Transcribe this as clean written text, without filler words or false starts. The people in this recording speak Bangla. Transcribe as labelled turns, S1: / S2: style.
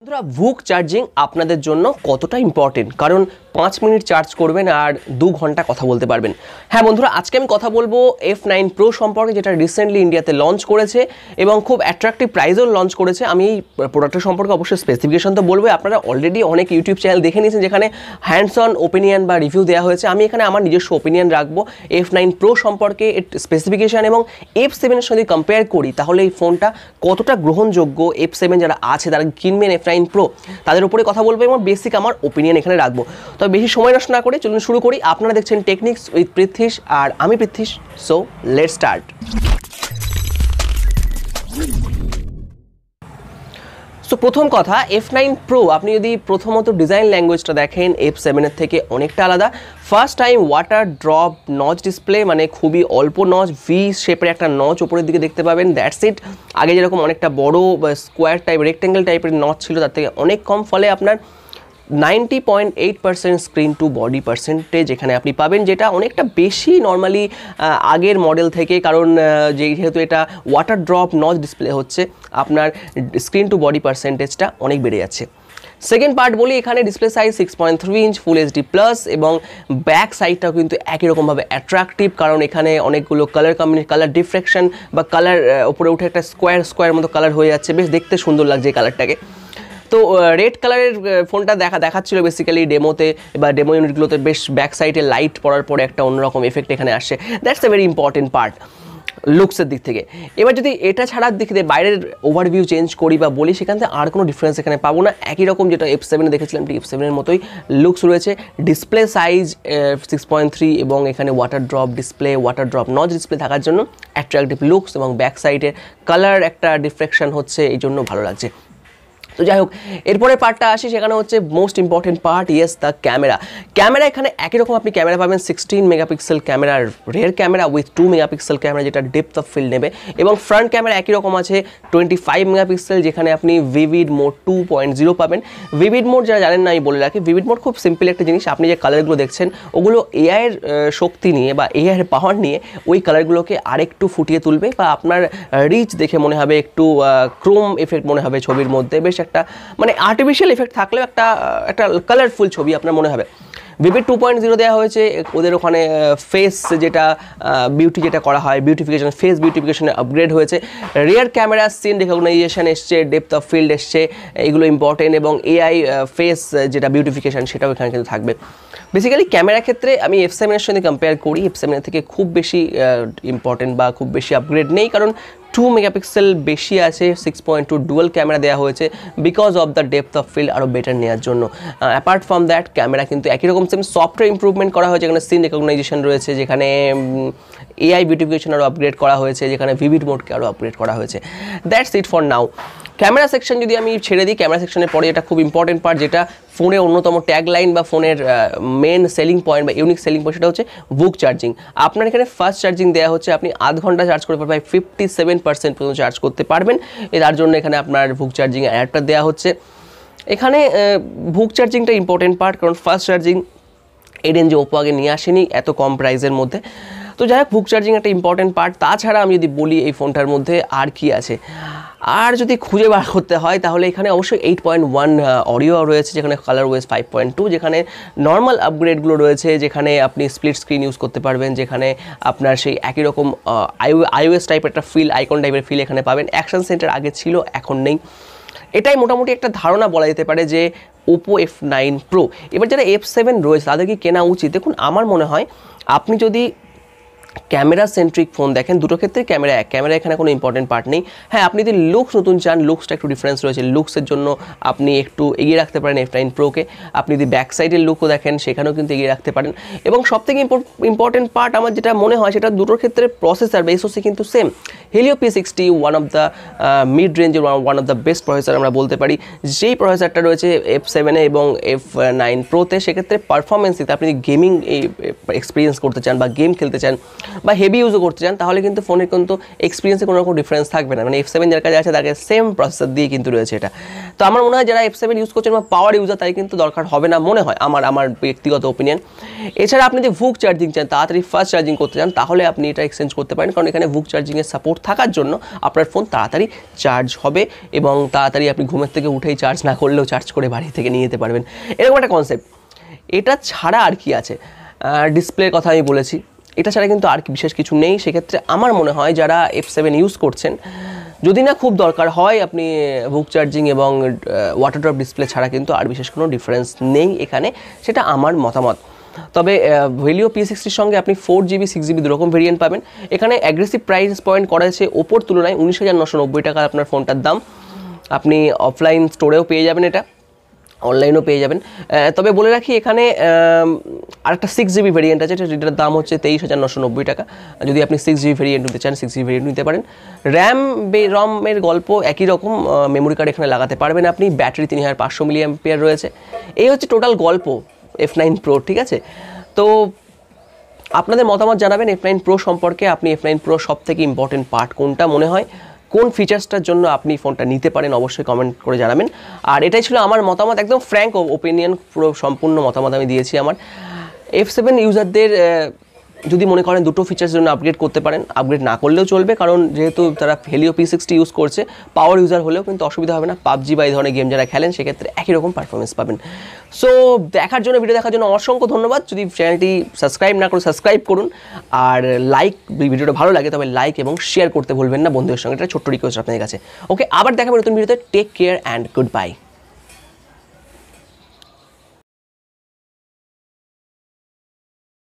S1: বন্ধুরা ভুক চার্জিং আপনাদের জন্য কতটা ইম্পর্টেন্ট, কারণ 5 মিনিট চার্জ করবেন আর 2 ঘন্টা কথা বলতে পারবেন। হ্যাঁ বন্ধুরা, আজকে আমি কথা বলবো F9 Pro সম্পর্কে, যেটা রিসেন্টলি ইন্ডিয়াতে লঞ্চ করেছে এবং খুব অ্যাট্রাকটিভ প্রাইসেও লঞ্চ করেছে। আমি এই প্রোডাক্টের সম্পর্কে অবশ্যই স্পেসিফিকেশন তো বলবো। আপনারা অলরেডি অনেক ইউটিউব চ্যানেল দেখে নিয়েছেন যেখানে হ্যান্ডস অন ওপিনিয়ন বা রিভিউ দেওয়া হয়েছে। আমি এখানে আমার নিজস্ব ওপিনিয়ন রাখবো F9 Pro সম্পর্কে, এর স্পেসিফিকেশন এবং F7 এর সঙ্গে কম্পেয়ার করি তাহলে এই ফোনটা কতটা গ্রহণযোগ্য। F7 যারা আছে তারা কিনবেন F9 Pro, তাদের উপরে কথা বলবো এবং বেসিক আমার ওপিনিয়ন এখানে রাখবো। তবে বেশি সময় নষ্ট না করে চলুন শুরু করি। আপনারা দেখছেন টেকনিক্স উইথ পৃথ্বীশ আর আমি Prithwish. So let's start. So প্রথম কথা, F9 Pro আপনি যদি প্রথমত ডিজাইন ল্যাঙ্গুয়েজটা দেখেন F7 এর থেকে অনেকটা আলাদা। First time water drop notch display, মানে খুবই অল্প নচ, ভি শেপের একটা নচ উপরের দিকে দেখতে পাবেন, দ্যাটস ইট। আগে যেরকম অনেকটা বড় বা স্কোয়ার টাইপ রেক্টেঙ্গেল টাইপের নচ ছিল তার থেকে অনেক কম, ফলে আপনার 90.8% স্ক্রিন টু বডি পার্সেন্টেজ এখানে আপনি পাবেন, যেটা অনেকটা বেশি নর্মালি আগের মডেল থেকে। কারণ যেহেতু এটা ওয়াটার ড্রপ নচ ডিসপ্লে হচ্ছে, আপনার স্ক্রিন টু বডি পার্সেন্টেজটা অনেক বেড়ে যাচ্ছে। সেকেন্ড পার্ট বলি, এখানে display size 6.3 inch full HD plus এবং ব্যাক সাইডটাও কিন্তু একই রকমভাবে অ্যাট্রাকটিভ, কারণ এখানে অনেকগুলো কালার কম্বিনেশন, কালার ডিফ্রেকশন বা কালার উপরে উঠে একটা স্কোয়ার মতো কালার হয়ে যাচ্ছে, বেশ দেখতে সুন্দর লাগছে এই কালারটাকে। তো রেড কালারের ফোনটা দেখাচ্ছিল বেসিক্যালি ডেমোতে বা ডেমো ইউনিটগুলোতে, বেশ ব্যাক সাইডে লাইট পড়ার পরে একটা অন্যরকম এফেক্ট এখানে আসছে। That's a very important part লুকসের দিক থেকে। এবার যদি এটা ছাড়ার দিক থেকে বাইরের ওভারভিউ চেঞ্জ করি বা বলি, সেখান থেকে আর কোনো ডিফারেন্স এখানে পাবো না, একই রকম যেটা F7 দেখেছিলাম ঠিক F7 এর মতোই লুকস রয়েছে। ডিসপ্লে সাইজ 6.3 এবং এখানে ওয়াটার ড্রপ নচ ডিসপ্লে থাকার জন্য অ্যাট্রাকটিভ লুকস এবং ব্যাক সাইডের কালার একটা ডিফ্রেকশন হচ্ছে, এই জন্য ভালো লাগছে। তো যাই হোক, এরপরে পার্টটা আসি, সেখানে হচ্ছে most important part, yes the camera. এখানে একই রকম আপনি ক্যামেরা পাবেন, 16 মেগাপিক্সেল ক্যামেরার rare camera with 2 megapixel camera, যেটা ডেপথ অফ ফিল্ড নেবে, এবং ফ্রন্ট ক্যামেরা একই রকম আছে 25 মেগাপিক্সেল, যেখানে আপনি ভিভিড মোড 2.0 পাবেন। ভিভিড মোড যারা জানেন না আমি বলে রাখি, ভিভিড মোড খুব সিম্পল একটা জিনিস। আপনি যে কালারগুলো দেখছেন ওগুলো এআইয়ের শক্তি নিয়ে বা এআইয়ের পাওয়ার নিয়ে ওই কালারগুলোকে আরেকটু ফুটিয়ে তুলবে, বা আপনার রিচ দেখে মনে হবে একটু ক্রোম এফেক্ট মনে হবে ছবির মধ্যে, বেশ একটা মানে আর্টিফিশিয়াল এফেক্ট থাকলেও একটা কালারফুল ছবি আপনার মনে হবে। ভিভিড 2.0 দেওয়া হয়েছে ওদের ওখানে। ফেস যেটা বিউটি যেটা করা হয়, বিউটিফিকেশন, ফেস বিউটিফিকেশনে আপগ্রেড হয়েছে। রিয়ার ক্যামেরা সিন রেকগনাইজেশন এসছে, ডেপথ অফ ফিল্ড এসছে, এগুলো ইম্পর্টেন্ট, এবং এআই ফেস যেটা বিউটিফিকেশন সেটাও এখানে কিন্তু থাকবে। বেসিক্যালি ক্যামেরার ক্ষেত্রে আমি F7 এর সঙ্গে কম্পেয়ার করি, F7 এর থেকে খুব বেশি ইম্পর্টেন্ট বা খুব বেশি আপগ্রেড নেই, কারণ 2 মেগাপিক্সেল বেশি আছে, 6.2 ডুয়াল ক্যামেরা দেওয়া হয়েছে because of the depth of field আরও বেটার নেওয়ার জন্য। অ্যাপার্ট ফ্রম দ্যাট ক্যামেরা কিন্তু একই রকম সেম সফটওয়্যার ইম্প্রুভমেন্ট করা হয়েছে, যেখানে সিন রেকগনাইজেশন রয়েছে, যেখানে এআই বিউটিফিকেশন আরও আপগ্রেড করা হয়েছে, যেখানে ভিভিড মোডকে আরও আপগ্রেড করা হয়েছে। That's it for now. Camera section যদি আমি ছেড়ে দিই, ক্যামেরা সেকশনের পরে এটা খুব ইম্পর্টেন্ট পার্ট, যেটা ফোনের অন্যতম ট্যাগ লাইন বা ফোনের মেন সেলিং পয়েন্ট বা ইউনিক সেলিং পয়েন্ট, সেটা হচ্ছে বুক চার্জিং। আপনার এখানে ফাস্ট চার্জিং দেওয়া হচ্ছে, আপনি আধ ঘন্টা চার্জ করে পারবেন, 57% পর্যন্ত চার্জ করতে পারবেন। তার জন্য এখানে আপনার বুক চার্জিং অ্যাডাপ্টার দেওয়া হচ্ছে। এখানে বুক চার্জিংটা ইম্পর্টেন্ট পার্ট, কারণ ফাস্ট চার্জিং এই রেঞ্জে ওপো আগে নিয়ে আসেনি এত কম প্রাইসের মধ্যে। তো যাই হোক, বুক চার্জিং একটা ইম্পর্টেন্ট পার্ট। তাছাড়া আমি যদি বলি এই ফোনটার মধ্যে আর কি আছে, আর যদি খুঁজে বার করতে হয় তাহলে এখানে অবশ্যই 8.1 অডিও রয়েছে, যেখানে কালার ওয়েস 5.2, যেখানে নর্মাল আপগ্রেডগুলো রয়েছে, যেখানে আপনি স্প্লিট স্ক্রিন ইউজ করতে পারবেন, যেখানে আপনার সেই একই রকম iOS টাইপের একটা ফিল, আইকন টাইপের ফিল এখানে পাবেন। অ্যাকশন সেন্টার আগে ছিল, এখন নেই। এটাই মোটামুটি একটা ধারণা বলা যেতে পারে যে ওপো F9 Pro। এবার যারা F7 রয়েছে তাদের কি কেনা উচিত? দেখুন, আমার মনে হয় আপনি যদি ক্যামেরা সেন্ট্রিক ফোন দেখেন, দুটো ক্ষেত্রে ক্যামেরা এখানে কোনো ইম্পর্টেন্ট পার্ট নেই। হ্যাঁ, আপনি যদি লুকস নতুন চান, লুকসটা একটু ডিফারেন্স রয়েছে, লুকসের জন্য আপনি একটু এগিয়ে রাখতে পারেন F9 Proকে। আপনি যদি ব্যাক সাইডের লুকও দেখেন সেখানেও কিন্তু এগিয়ে রাখতে পারেন। এবং সবথেকে ইম্পর্টেন্ট পার্ট আমার যেটা মনে হয়, সেটা দুটোর ক্ষেত্রে প্রসেসর বা SoC কিন্তু সেম। Helio P60 one of the mid রেঞ্জের one of the best processor আমরা বলতে পারি। যেই প্রসেসরটা রয়েছে F7 এবং F9 Proতে, সেক্ষেত্রে পারফরমেন্স দিতে আপনি গেমিং এক্সপিরিয়েন্স করতে চান বা গেম খেলতে চান, বা হেভি ইউজও করতে চান, তাহলে কিন্তু ফোনের কিন্তু এক্সপিরিয়েন্সে কোনো রকম ডিফারেন্স থাকবে না। মানে F7 যার কাছে আছে তার কাছে সেম প্রসেসর দিয়ে কিন্তু রয়েছে এটা। তো আমার মনে হয় যারা F7 ইউজ করছেন বা পাওয়ার ইউজার তাই কিন্তু দরকার হবে না মনে হয়, আমার ব্যক্তিগত ওপিনিয়ন। এছাড়া আপনি যে ভুক চার্জিং চান, তাড়াতাড়ি ফাস্ট চার্জিং করতে চান, তাহলে আপনি এটা এক্সচেঞ্জ করতে পারেন, কারণ এখানে ভুক চার্জিংয়ের সাপোর্ট থাকার জন্য আপনার ফোন তাড়াতাড়ি চার্জ হবে এবং তাড়াতাড়ি আপনি ঘুমের থেকে উঠেই চার্জ না করলেও চার্জ করে বাড়ি থেকে নিয়ে যেতে পারবেন, এরকম একটা কনসেপ্ট। এটা ছাড়া আর কি আছে, ডিসপ্লের কথা আমি বলেছি, এটা ছাড়া কিন্তু আর বিশেষ কিছু নেই। সেক্ষেত্রে আমার মনে হয় যারা F7 ইউজ করছেন, যদি না খুব দরকার হয়, আপনি বুক চার্জিং এবং ওয়াটার ড্রপ ডিসপ্লে ছাড়া কিন্তু আর বিশেষ কোনো ডিফারেন্স নেই এখানে, সেটা আমার মতামত। তবে Helio P60 সঙ্গে আপনি 4GB 6GB দুরকম ভেরিয়েন্ট পাবেন। এখানে অ্যাগ্রেসিভ প্রাইস পয়েন্ট করা হয়েছে ওপোর তুলনায় 19,990 টাকা আপনার ফোনটার দাম। আপনি অফলাইন স্টোরেও পেয়ে যাবেন, এটা অনলাইনও পেয়ে যাবেন। তবে বলে রাখি এখানে আরেকটা 6GB ভেরিয়েন্ট আছে, যেটার দাম হচ্ছে 23,990 টাকা। যদি আপনি 6GB ভেরিয়েন্ট নিতে চান 6GB ভেরিয়েন্ট নিতে পারেন। রমের গল্প একই রকম, মেমোরি কার্ড এখানে লাগাতে পারবেন আপনি, ব্যাটারি 3500 mAh রয়েছে। এই হচ্ছে টোটাল গল্প F9 Pro, ঠিক আছে? তো আপনাদের মতামত জানাবেন F9 Pro সম্পর্কে। আপনি F9 Pro সব থেকে ইম্পর্টেন্ট পার্ট কোনটা মনে হয়, কোন ফিচার্সটার জন্য আপনি ফোনটা নিতে পারেন, অবশ্যই কমেন্ট করে জানাবেন। আর এটাই ছিল আমার মতামত, একদম ফ্র্যাঙ্ক ওপিনিয়ন, পুরো সম্পূর্ণ মতামত আমি দিয়েছি আমার। F7 ইউজারদের যদি মনে করেন দুটো ফিচার্সের জন্য আপগ্রেড করতে পারেন, আপগ্রেড না করলেও চলবে, কারণ যেহেতু তারা Helio P60 ইউজ করছে, পাওয়ার ইউজার হলেও কিন্তু অসুবিধা হবে না। পাবজি বা এই ধরনের গেম যারা খেলেন সেক্ষেত্রে একই রকম পারফরমেন্স পাবেন। সো দেখার জন্য, ভিডিও দেখার জন্য অসংখ্য ধন্যবাদ। যদি চ্যানেলটি সাবস্ক্রাইব না করে সাবস্ক্রাইব করুন, আর ভিডিওটা ভালো লাগে তবে লাইক এবং শেয়ার করতে ভুলবেন না বন্ধুদের সঙ্গে, এটা ছোট্ট রিকোয়েস্ট আপনাদের কাছে। ওকে, আবার দেখাবেন নতুন ভিডিওতে। Take care and good by.